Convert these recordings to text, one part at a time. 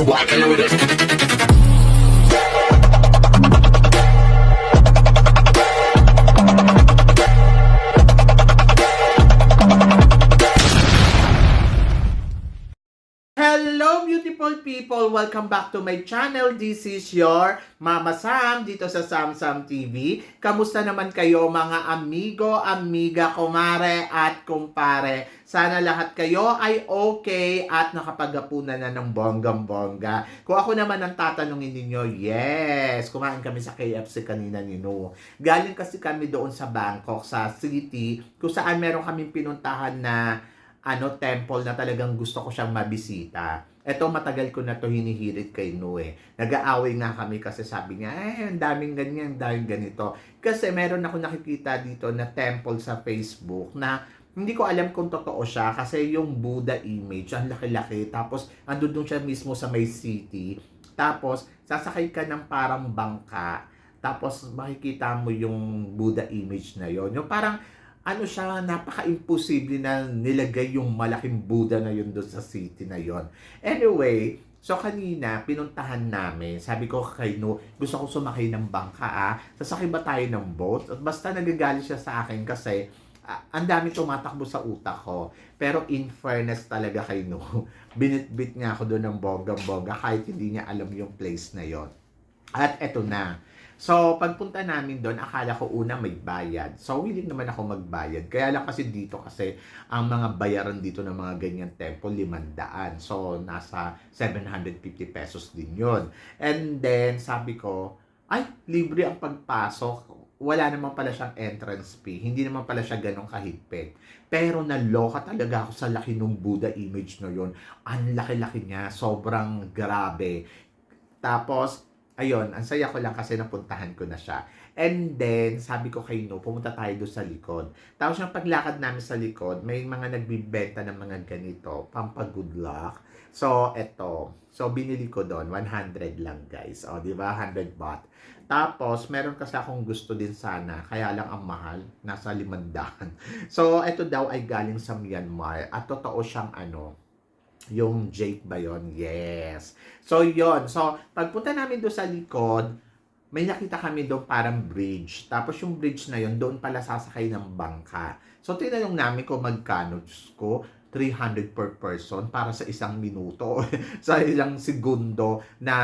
rockin' with it. Hello beautiful people! Welcome back to my channel. This is your Mama Sam dito sa Sam Sam TV. Kamusta naman kayo mga amigo, amiga, kumare at kumpare? Sana lahat kayo ay okay at nakapaghapunan na ng bonggang-bongga. Kung ako naman ang tatanungin ninyo, yes! Kumain kami sa KFC kanina ni No. Galing kasi kami doon sa Bangkok, sa city, kung saan meron kaming pinuntahan na temple na talagang gusto ko siyang mabisita. Eto, matagal ko na to hinihirit kay Noe. Nag-aaway nga kami kasi sabi niya, ang daming ganyan, daming ganito. Kasi meron ako nakikita dito na temple sa Facebook na hindi ko alam kung totoo siya kasi yung Buddha image, ang laki-laki. Tapos, andun siya mismo sa may city. Tapos, sasakay ka ng parang bangka. Tapos, makikita mo yung Buddha image na yon. Yung parang, siya, napaka-imposible na nilagay yung malaking Buddha na yun doon sa city na yon. Anyway, so kanina, pinuntahan namin. Sabi ko kay No, gusto ko sumakay ng bangka Sasakay ba tayo ng boat? At basta nagagalit siya sa akin kasi ang dami tumatakbo sa utak ko. Pero in fairness talaga kay No, binitbit niya ako doon ng bonggang-bongga kahit hindi niya alam yung place na yon. At eto na. So, pagpunta namin doon, akala ko una may bayad. So, willing naman ako magbayad. Kaya lang kasi dito kasi, ang mga bayaran dito ng mga ganyan temple, 500. So, nasa 750 pesos din yon. And then, sabi ko, ay, libre ang pagpasok. Wala naman pala siyang entrance fee. Hindi naman pala siya ganun kahigpit. Pero naloka talaga ako sa laki ng Buddha image na yon. Ang laki-laki niya. Sobrang grabe. Tapos, ayun, ang saya ko lang kasi napuntahan ko na siya. And then, sabi ko kay No, pumunta tayo doon sa likod. Tapos yung paglakad namin sa likod, may mga nagbibenta ng mga ganito, pampa-good luck. So, eto. So, binili ko doon, 100 lang guys. O, di ba? 100 baht. Tapos, meron kasi akong gusto din sana, kaya lang ang mahal, nasa 500. So, eto daw ay galing sa Myanmar. At totoo siyang yung Jake ba yun? Yes. So, yon. So, pagpunta namin doon sa likod, may nakita kami doon parang bridge. Tapos yung bridge na yon doon pala sasakay ng bangka. So, tinanong namin kung magkano. Diyos ko, 300 per person para sa isang minuto. Sa ilang segundo na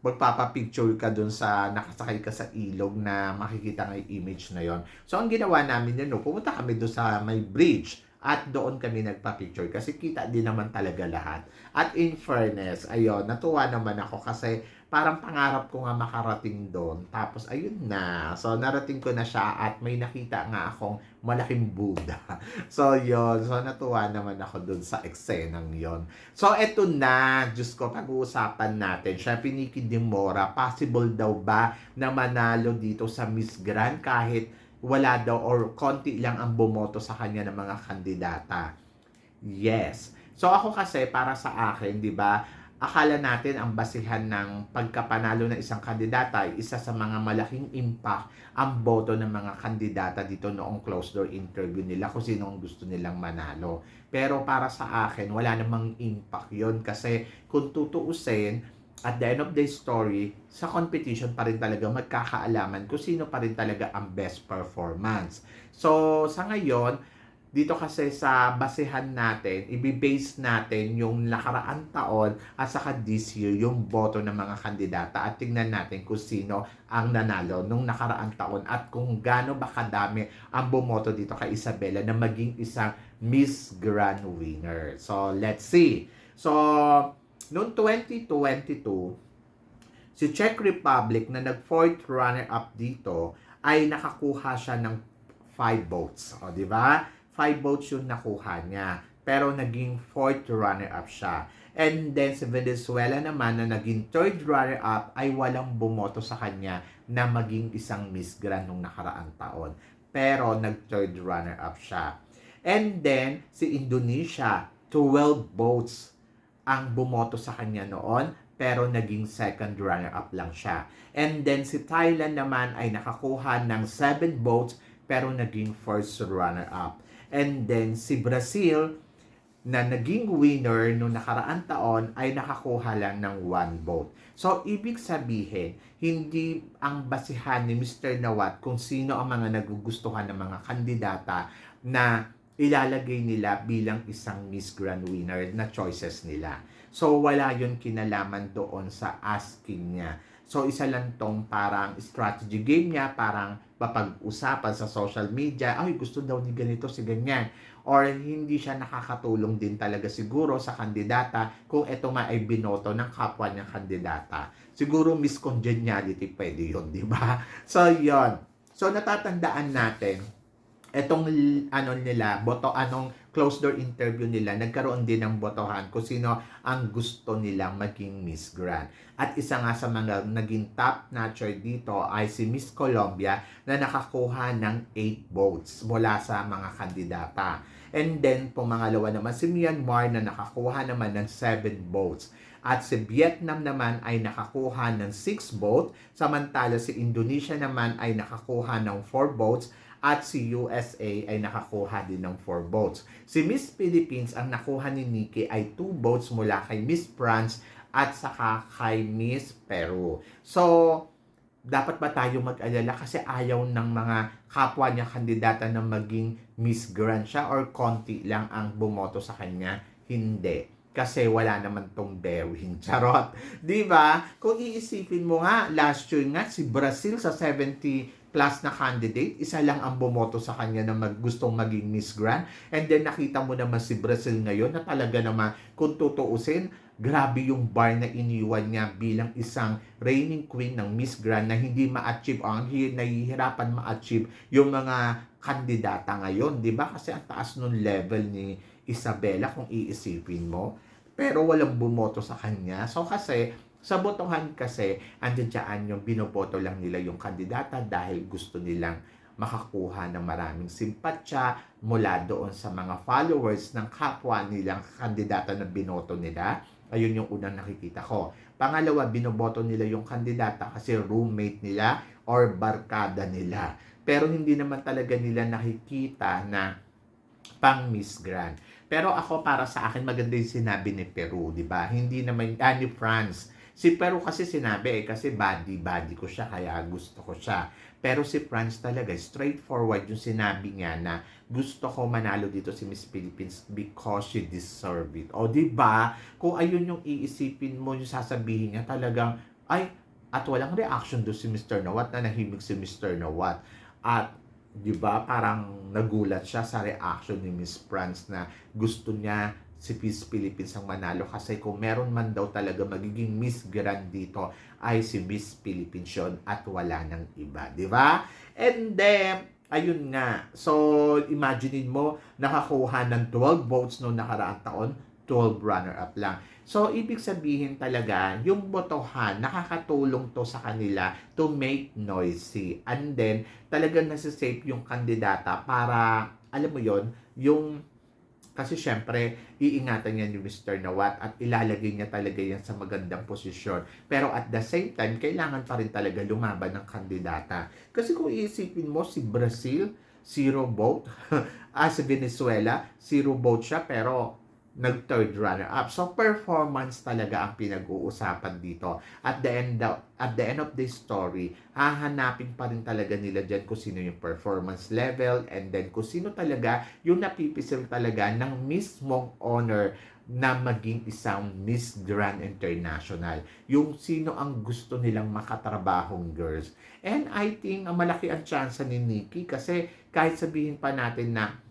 magpapapicture ka doon sa nakasakay ka sa ilog na makikita ng image na yon. So, ang ginawa namin yun, pumunta kami doon sa may bridge. At doon kami nagpa-picture kasi kita din naman talaga lahat. At in fairness, ayun, natuwa naman ako kasi parang pangarap ko nga makarating doon. Tapos ayun na. So narating ko na siya at may nakita nga akong malaking Buddha. So yun. So natuwa naman ako doon sa eksenang yon. So eto na. Diyos ko, pag-uusapan natin. Siya Piniki de Mora. Possible daw ba na manalo dito sa Miss Grand kahit wala daw or konti lang ang bumoto sa kanya ng mga kandidata? Yes. So ako kasi para sa akin, 'di ba? Akala natin ang basihan ng pagkapanalo ng isang kandidata ay isa sa mga malaking impact ang boto ng mga kandidata dito noong closed door interview nila kung sino ang gusto nilang manalo. Pero para sa akin, wala namang impact 'yon kasi kung tutuusin, at the end of the story, sa competition pa rin talaga magkakaalaman kung sino pa rin talaga ang best performance. So, sa ngayon, dito kasi sa basehan natin, ibibase natin yung nakaraan taon at saka this year yung boto ng mga kandidata at tingnan natin kung sino ang nanalo nung nakaraan taon at kung gaano ba kadami ang bumoto dito kay Isabela na maging isang Miss Grand winner. So, let's see. So, noong 2022, si Czech Republic na nag-fourth runner-up dito ay nakakuha siya ng 5 votes. O, di ba? 5 votes yung nakuha niya. Pero naging fourth runner-up siya. And then si Venezuela naman na naging third runner-up ay walang bumoto sa kanya na maging isang Miss Grand nung nakaraang taon. Pero nag-third runner-up siya. And then si Indonesia, 12 votes ang bumoto sa kanya noon, pero naging second runner-up lang siya. And then si Thailand naman ay nakakuha ng 7 votes, pero naging first runner-up. And then si Brazil, na naging winner noong nakaraang taon ay nakakuha lang ng 1 vote. So, ibig sabihin, hindi ang basihan ni Mr. Nawat kung sino ang mga nagugustuhan ng mga kandidata na ilalagay nila bilang isang Miss Grand winner na choices nila. So, wala yun kinalaman doon sa asking niya. So, isa lang tong parang strategy game niya, parang mapag-usapan sa social media, ay gusto daw ni ganito si ganyan. Or hindi siya nakakatulong din talaga siguro sa kandidata kung ito nga ay binoto ng kapwa niya kandidata. Siguro miscongeniality pwede yun, di ba? So, yon. So, natatandaan natin, etong closed door interview nila, nagkaroon din ng botohan kung sino ang gusto nilang maging Miss Grand. At isa nga sa mga naging top notcher dito ay si Miss Colombia na nakakuha ng 8 votes mula sa mga kandidata. And then, pumangalawa naman si Myanmar na nakakuha naman ng 7 votes. At si Vietnam naman ay nakakuha ng 6 votes, samantala si Indonesia naman ay nakakuha ng 4 votes, at si USA ay nakakuha din ng 4 votes. Si Miss Philippines, ang nakuha ni Nikki ay 2 votes mula kay Miss France at saka kay Miss Peru. So, dapat ba tayo mag-alala kasi ayaw ng mga kapwa niya kandidata na maging Miss Grand siya or konti lang ang bumoto sa kanya? Hindi. Kasi wala naman tong Derwin. Charot. Di ba? Kung iisipin mo nga, last year nga, si Brazil sa 70 plus na candidate, isa lang ang bumoto sa kanya na gustong maging Miss Grand. And then nakita mo naman si Brazil ngayon na talaga naman, kung tutuusin, grabe yung bar na iniwan niya bilang isang reigning queen ng Miss Grand na hindi ma-achieve, ang nahihirapan ma-achieve yung mga kandidata ngayon, di ba? Kasi ang taas nung level ni Isabela kung iisipin mo. Pero walang bumoto sa kanya. So kasi, sa botohan kasi, andyan yung binoboto lang nila yung kandidata dahil gusto nilang makakuha ng maraming simpatsya mula doon sa mga followers ng kapwa nilang kandidata na binoto nila. Ayun yung unang nakikita ko. Pangalawa, binoboto nila yung kandidata kasi roommate nila or barkada nila. Pero hindi naman talaga nila nakikita na pang Miss Grand. Pero ako, para sa akin, maganda yung sinabi ni Peru, di ba? Hindi naman, ni France. Si Peru kasi sinabi kasi body ko siya, kaya gusto ko siya. Pero si France talaga, straightforward yung sinabi niya na gusto ko manalo dito si Miss Philippines because she deserve it. O di ba? Kung ayun yung iisipin mo, yung sasabihin niya talagang, ay, at walang reaction do si Mr. Nawat na nahimik si Mr. Nawat. At di ba parang nagulat siya sa reaction ni Miss France na gusto niya si Miss Philippines ang manalo kasi kung meron man daw talaga magiging Miss Grand dito ay si Miss Philippines yun at wala nang iba, di ba? And then, ayun nga. So, imaginein mo, nakakuha ng 12 votes noong nakaraang taon, 12 runner-up lang. So, ibig sabihin talaga, yung botohan, nakakatulong to sa kanila to make noisy. And then, talagang nasa-safe yung kandidata para, alam mo yon yung kasi syempre, iingatan niya ni Mr. Nawat at ilalagay niya talaga yan sa magandang posisyon. Pero at the same time, kailangan pa rin talaga lumaban ng kandidata. Kasi kung iisipin mo, si Brazil, 0 vote. Si Venezuela, 0 vote siya pero nag-third runner-up. So, performance talaga ang pinag-uusapan dito. At the end of the story, hahanapin pa rin talaga nila dyan kung sino yung performance level and then kung sino talaga yung napipisil talaga ng mismong honor na maging isang Miss Grand International. Yung sino ang gusto nilang makatrabahong girls. And I think malaki ang chance ni Nikki kasi kahit sabihin pa natin na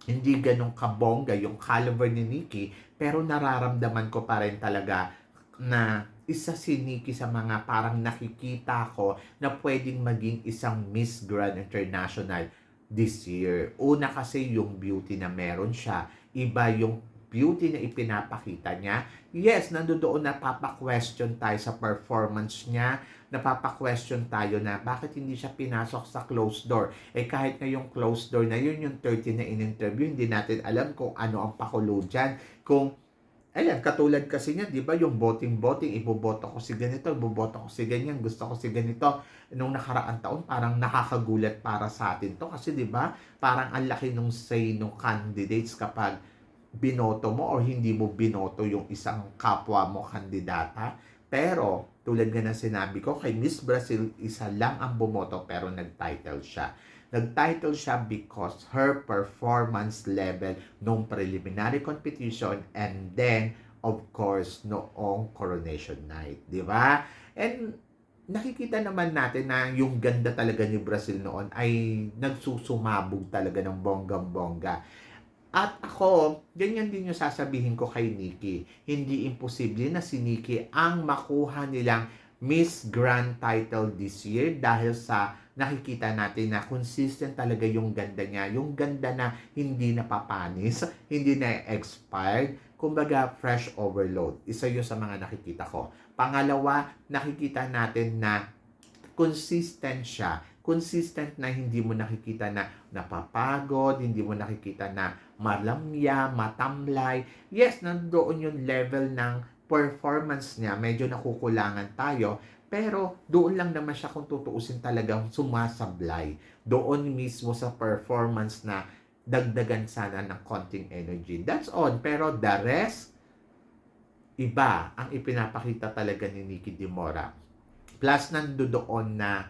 hindi ganong kabongga yung caliber ni Nikki, pero nararamdaman ko pa rin talaga na isa si Nikki sa mga parang nakikita ko na pwedeng maging isang Miss Grand International this year. Una kasi yung beauty na meron siya, iba yung beauty na ipinapakita niya. Yes, nandoon napapa-question tayo sa performance niya, napapa-question tayo na bakit hindi siya pinasok sa closed door. Kahit nga yung closed door na yun, yung 30 na in-interview, hindi natin alam kung ano ang pakulo dyan. Kung, ayan, katulad kasi niya, di ba, yung voting, iboboto ko si ganito, iboboto ko si ganyan, gusto ko si ganito. Nung nakaraang taon, parang nakakagulat para sa atin to. Kasi di ba, parang ang laki nung say nung candidates kapag binoto mo or hindi mo binoto yung isang kapwa mo kandidata. Pero, tulad nga ng sinabi ko, kay Miss Brazil, isa lang ang bumoto pero nag-title siya. Nag-title siya because her performance level nung preliminary competition and then, of course, noong coronation night. Di ba? And nakikita naman natin na yung ganda talaga ni Brazil noon ay nagsusumabog talaga ng bonggang-bongga. At ako, ganyan din yung sasabihin ko kay Nikki. Hindi imposible na si Nikki ang makuha nilang Miss Grand title this year dahil sa nakikita natin na consistent talaga yung ganda niya. Yung ganda na hindi napapanis, hindi na expired. Kumbaga, fresh overload. Isa yun sa mga nakikita ko. Pangalawa, nakikita natin na consistent siya. Consistent na hindi mo nakikita na napapagod, hindi mo nakikita na malamya, matamlay. Yes, nandoon yung level ng performance niya. Medyo nakukulangan tayo. Pero doon lang naman siya kung tutuusin talagang sumasablay. Doon mismo sa performance na dagdagan sana ng konting energy. That's all. Pero the rest, iba ang ipinapakita talaga ni Nikki Di Mora. Plus, nandoon na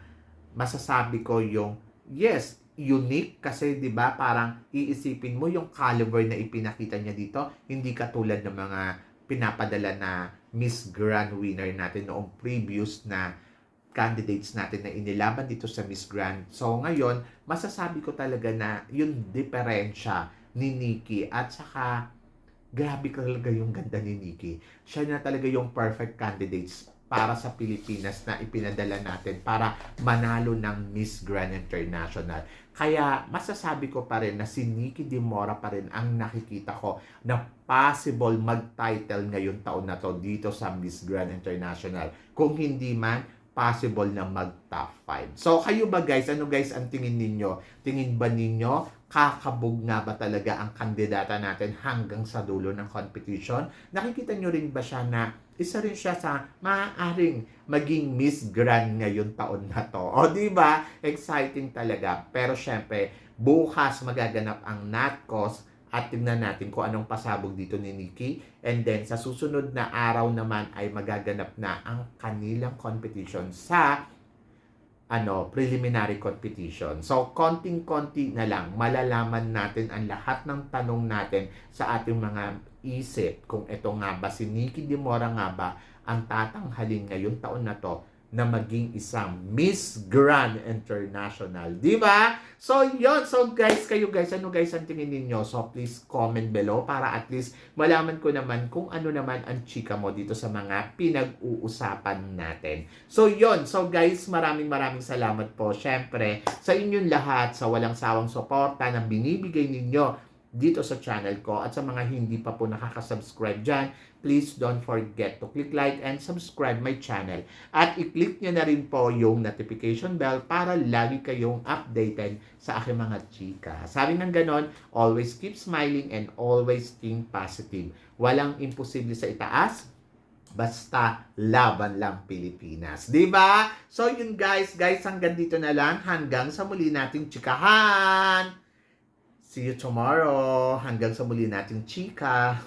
masasabi ko yung, yes, unique kasi 'di ba parang iisipin mo yung caliber na ipinakita niya dito, hindi katulad ng mga pinapadala na Miss Grand winner natin noong previous na candidates natin na inilaban dito sa Miss Grand. So ngayon, masasabi ko talaga na yung diferensya ni Nikki at saka grabe talaga yung ganda ni Nikki. Siya na talaga yung perfect candidates para sa Pilipinas na ipinadala natin para manalo ng Miss Grand International. Kaya masasabi ko pa rin na si Nikki Di Mora pa rin ang nakikita ko na possible mag-title ngayon taon na to dito sa Miss Grand International. Kung hindi man, possible na mag-top 5. So, kayo ba guys? Ano guys ang tingin ninyo? Tingin ba ninyo kakabog nga ba talaga ang kandidata natin hanggang sa dulo ng competition? Nakikita nyo rin ba siya na isa rin siya sa maaaring maging Miss Grand ngayon taon na to? O di ba? Exciting talaga. Pero syempre, bukas magaganap ang NatCos at tignan natin kung anong pasabog dito ni Nikki. And then, sa susunod na araw naman ay magaganap na ang kanilang competition sa preliminary competition. So, konting-konti na lang, malalaman natin ang lahat ng tanong natin sa ating mga isip kung ito nga ba si Nikki Di Mora nga ba ang tatanghalin ngayong taon na to na maging isang Miss Grand International. Di ba? So, yun. So, guys, kayo guys, ano guys ang tingin ninyo? So, please comment below para at least malaman ko naman kung ano naman ang chika mo dito sa mga pinag-uusapan natin. So, yun. So, guys, maraming salamat po. Syempre, sa inyong lahat, sa walang sawang suporta na binibigay ninyo dito sa channel ko at sa mga hindi pa po nakaka-subscribe dyan, please don't forget to click like and subscribe my channel. At i-click nyo na rin po yung notification bell para lagi kayong updated sa aking mga chika. Sabi ng ganon, always keep smiling and always think positive. Walang imposible sa itaas, basta laban lang Pilipinas. Diba? So yun guys, hanggang dito na lang. Hanggang sa muli nating chikahan. See you tomorrow. Hanggang sa muli nating chika.